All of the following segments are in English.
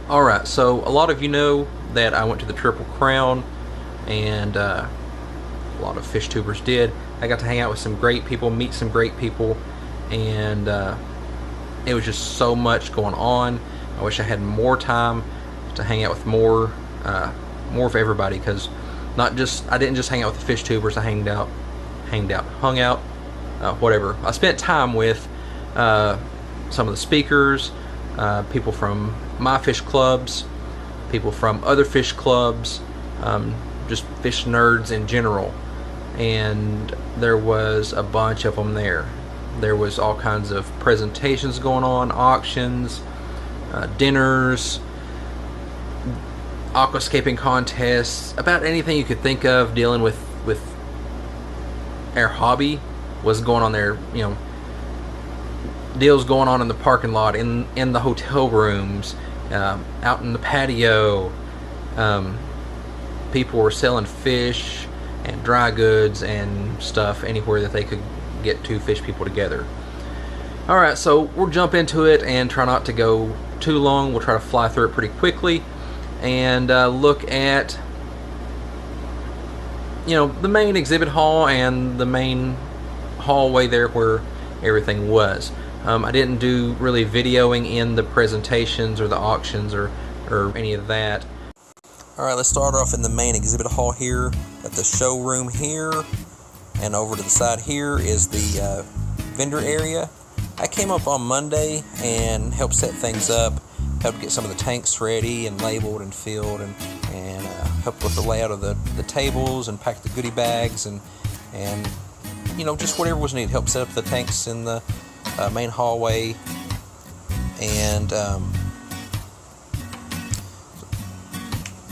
Alright, so a lot of you know that I went to the Triple Crown, and a lot of fish tubers did. I got to hang out with some great people, meet some great people, and it was just so much going on. I wish I had more time to hang out with more of everybody, because I didn't just hang out with the fish tubers. I hung out, whatever. I spent time with some of the speakers, people from my fish clubs, people from other fish clubs, just fish nerds in general. And there was a bunch of them there. There was all kinds of presentations going on, auctions, dinners, aquascaping contests, about anything you could think of dealing with our hobby was going on there. Deals going on in the parking lot, in the hotel rooms, out in the patio. People were selling fish and dry goods and stuff anywhere that they could get two fish people together. Alright, so we'll jump into it and try not to go too long. We'll try to fly through it pretty quickly and look at the main exhibit hall and the main hallway there where everything was. I didn't do really videoing in the presentations or the auctions or any of that. Alright, let's start off in the main exhibit hall here at the showroom here, and over to the side here is the vendor area. I came up on Monday and helped set things up, helped get some of the tanks ready and labeled and filled, and helped with the layout of the tables and pack the goodie bags and just whatever was needed. Helped set up the tanks in the main hallway, and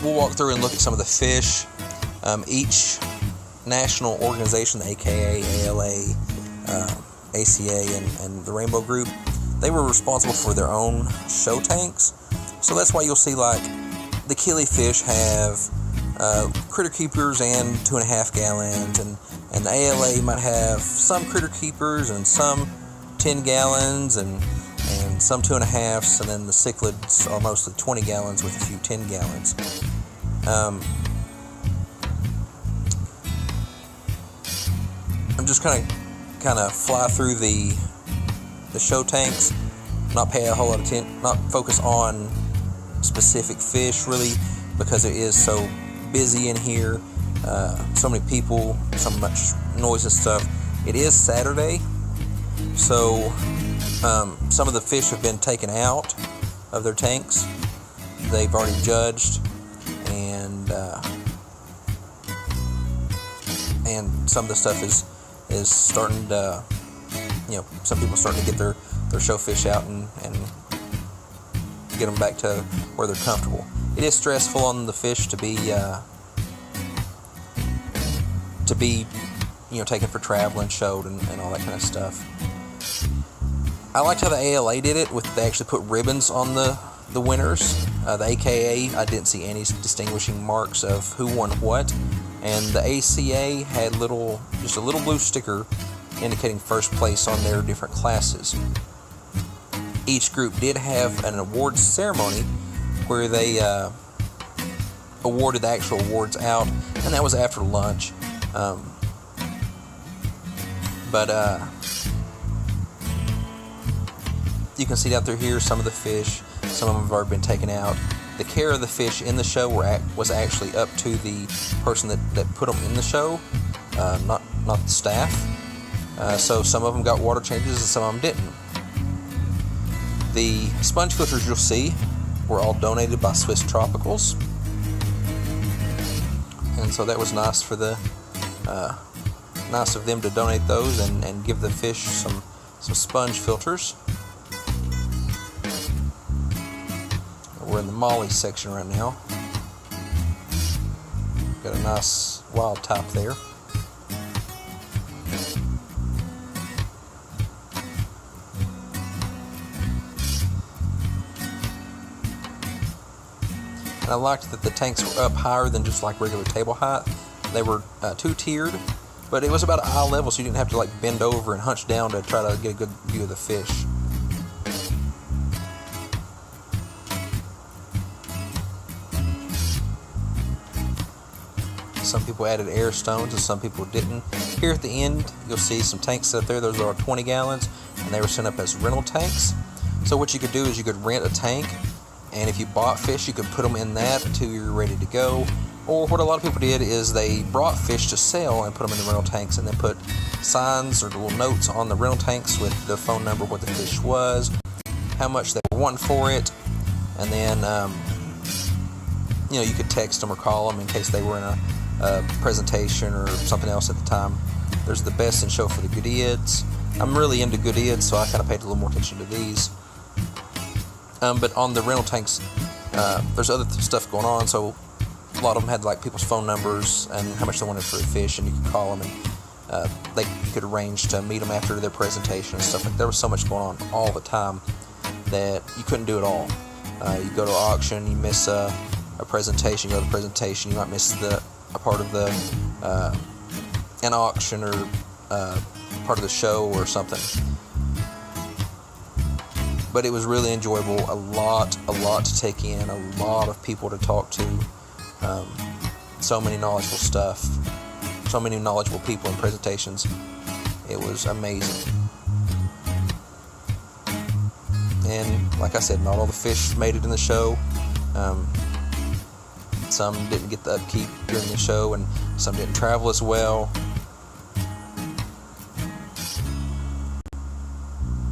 we'll walk through and look at some of the fish. Each national organization, the AKA, ALA, ACA, and the Rainbow Group, they were responsible for their own show tanks. So that's why you'll see, like, the killifish have critter keepers and 2.5 gallons, and the ALA might have some critter keepers and some 10 gallons and some 2.5s, and then the cichlids are mostly 20 gallons with a few 10 gallons. I'm just kind of fly through the show tanks, not pay a whole lot of attention, not focus on specific fish really, because it is so busy in here, so many people, so much noise and stuff. It is Saturday, so some of the fish have been taken out of their tanks. They've already judged, and some of the stuff is starting to, some people starting to get their show fish out and get them back to where they're comfortable. It is stressful on the fish to be taken for travel and showed and all that kind of stuff. I liked how the ALA did it, they actually put ribbons on the winners. The AKA, I didn't see any distinguishing marks of who won what, and the ACA had just a little blue sticker indicating first place on their different classes. Each group did have an awards ceremony where they awarded the actual awards out, and that was after lunch. But you can see out through here some of the fish. Some of them have already been taken out. The care of the fish in the show was actually up to the person that put them in the show, not the staff. So some of them got water changes and some of them didn't. The sponge filters you'll see were all donated by Swiss Tropicals, and so that was nice nice of them to donate those and give the fish some sponge filters. We're in the molly section right now. Got a nice wild top there. And I liked that the tanks were up higher than just like regular table height. They were two-tiered, but it was about eye level, so you didn't have to like bend over and hunch down to try to get a good view of the fish. Some people added air stones and some people didn't. Here at the end, you'll see some tanks up there. Those are 20 gallons, and they were set up as rental tanks. So what you could do is you could rent a tank, and if you bought fish, you could put them in that until you're ready to go. Or what a lot of people did is they brought fish to sell and put them in the rental tanks, and then put signs or little notes on the rental tanks with the phone number, what the fish was, how much they were wanting for it, and then you could text them or call them in case they were in a presentation or something else at the time. There's the best in show for the goodies. I'm really into goodies, so I kind of paid a little more attention to these. But on the rental tanks, there's other stuff going on, so a lot of them had like people's phone numbers and how much they wanted for the fish, and you could call them, and you could arrange to meet them after their presentation and stuff. Like, there was so much going on all the time that you couldn't do it all. You go to an auction, you miss a presentation, you go to the presentation, you might miss a part of the an auction or part of the show or something. But it was really enjoyable. A lot to take in, a lot of people to talk to, so many knowledgeable stuff, so many knowledgeable people in presentations. It was amazing. And like I said, not all the fish made it in the show. Some didn't get the upkeep during the show, and some didn't travel as well.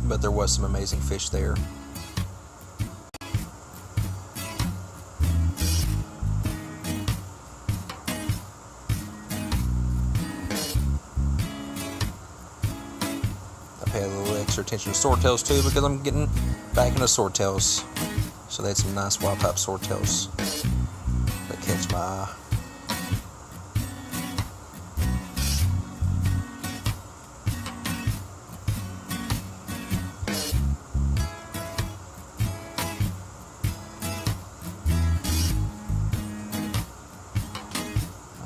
But there was some amazing fish there. I pay a little extra attention to swordtails too, because I'm getting back into swordtails. So they had some nice wild type swordtails that catch my eye.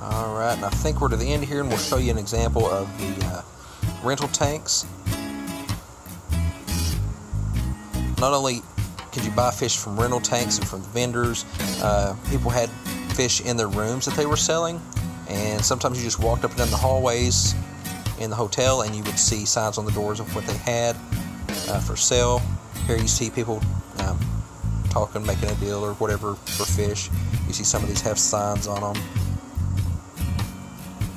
Alright, and I think we're to the end here, and we'll show you an example of the rental tanks. Not only could you buy fish from rental tanks and from the vendors, people had fish in their rooms that they were selling, and sometimes you just walked up and down the hallways in the hotel and you would see signs on the doors of what they had for sale. Here you see people talking, making a deal or whatever for fish. You see some of these have signs on them,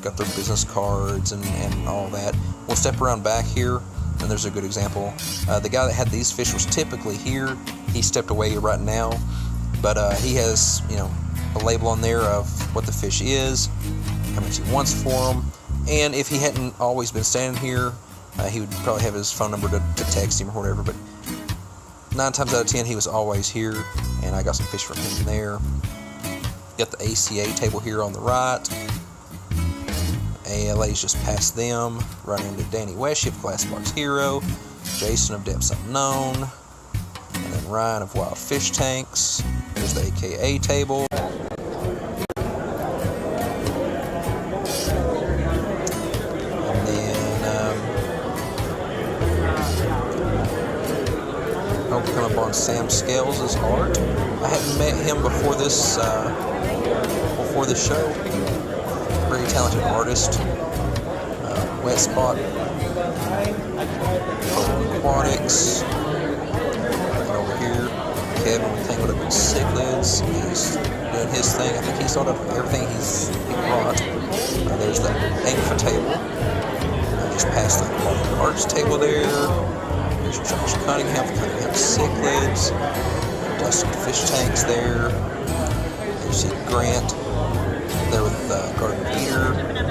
got their business cards and all that. We'll step around back here, and there's a good example. The guy that had these fish was typically here. He stepped away right now, but he has a label on there of what the fish is, how much he wants for them, and if he hadn't always been standing here, he would probably have his phone number to text him or whatever. But 9 times out of 10 he was always here, and I got some fish from him there. Got the ACA table here on the right. ALA's just past them. Right into Danny Westship, Glassbox Hero, Jason of Depths Unknown, and then Ryan of Wild Fish Tanks. There's the AKA table. And then I'll come up on Sam Scales' art. I hadn't met him before this show. Very talented artist. Wet Spot, Aquatics. Right over here, Kevin with Tangled Up in Cichlids. He's doing his thing. I think he sold up everything he brought. There's the NAANGFA table. Just past the Aquatic Arts table there. There's Josh Cunningham from Cunningham Cichlids. Dustin Fish Tanks there. You see Grant there with Garden Peter.